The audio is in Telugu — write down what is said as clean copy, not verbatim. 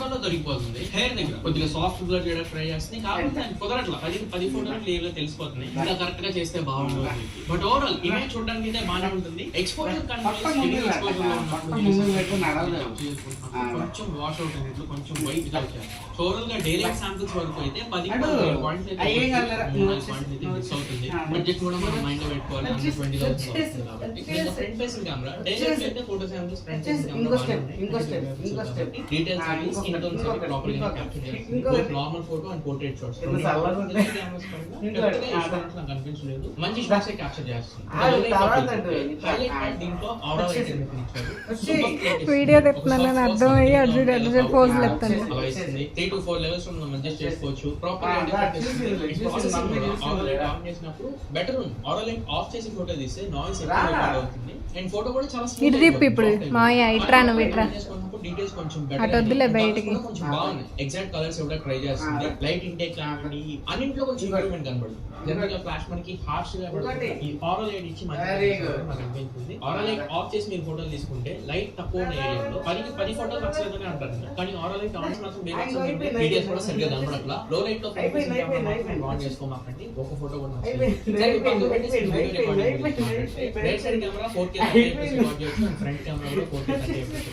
ఫోటోలో దొరికిపోతుంది. హెయిర్ దగ్గర కొద్దిగా సాఫ్ట్ బ్లర్ చేయడానికి ట్రై చేస్తుంది కాబట్టి కుదరట్లా. 10 ఫోటోలు క్లియర్ గా తెలిసిపోతున్నాయి. ఇంకా కరెక్ట్ గా చేస్తే బాగుంటుంది. బట్ ఓవరాల్ ఇమేజ్ చూడడానికి అయితే బాగానే ఉంటుంది. ఎక్స్పోజర్ కొంచెం వాష్ అవుట్ అయినట్లు కొంచెం వైట్ గా వచ్చారు. ఓవరాల్ గా డైరెక్ట్ శాంపిల్స్ వరకు అయితే 10 పాయింట్స్ అయితే మిస్ అవుతుంది. బడ్జెట్ కూడా మనం మైండ్ లో పెట్టుకోవాలి. 120,000 వస్తుంది కాబట్టి ఫ్రంట్ ఫేసింగ్ కెమెరా డైరెక్ట్ అయితే photo samples front facing camera details అన్ని స్కిన్ టోన్స్ అన్ని ప్రాపర్ గా క్యాప్చర్ చేస్తుంది. Both normal photo and portrait shots కనిపించలేదు. మంచి షాట్స్ క్యాప్చర్ చేస్తుంది. దీంట్లో ఆర్డర్ ఐటమ్ ఇచ్చారు. వీడియో తెస్తున్నాను అర్థమయ్యి అర్జున్ పోజులు ఎత్తాను. 3 to 4 లెవెల్స్ మనం అడ్జస్ట్ చేసుకోవచ్చు. ప్రాపర్ ఆన్ చేసినప్పుడు బెటర్ ఉంది. ఆర్డర్ లైట్ ఆఫ్ చేసి ఫోటో తీస్తే నాయిస్ ఎక్కువ అవుతుంది అండ్ ఫోటో కూడా చాలా ఇటు తిప్పు. ఇప్పుడు మాయ ఇట్రా నువ్వు ఇట్రా డీటెయిల్స్ కొంచెం అటు వద్దులే బయటికి. కొంచెం బాగుంది. ఎగ్జాక్ట్ కలర్స్ కూడా ట్రై చేస్తుంది. లైట్ ఇంటేక్ లాంటి అన్నింటిలో కొంచెం ఇంప్రూవ్మెంట్ కనబడుతుంది. జనరల్ గా ఫ్లాష్ మనకి హార్ష్ గా ఈ ఆరల్ లైట్ ఇచ్చి మనకి అనిపించింది. ఆరల్ లైట్ ఆఫ్ చేసి మీరు ఫోటోలు తీసుకుంటే లైట్ తక్కువ ఉన్న ఏరియాలో 10 ఫోటోలు నచ్చలేదని అంటారు. కానీ ఆరల్ లైట్ ఆన్ మాత్రం డీటెయిల్స్ కూడా సరిగ్గా కనబడట్లా. లో లైట్ లో ఆన్ చేసుకోమాకండి. ఒక ఫోటో కూడా right side camera 4K record చేయొచ్చు. ఫ్రంట్ కెమెరా కూడా 4K రికార్డ్ చేయొచ్చు.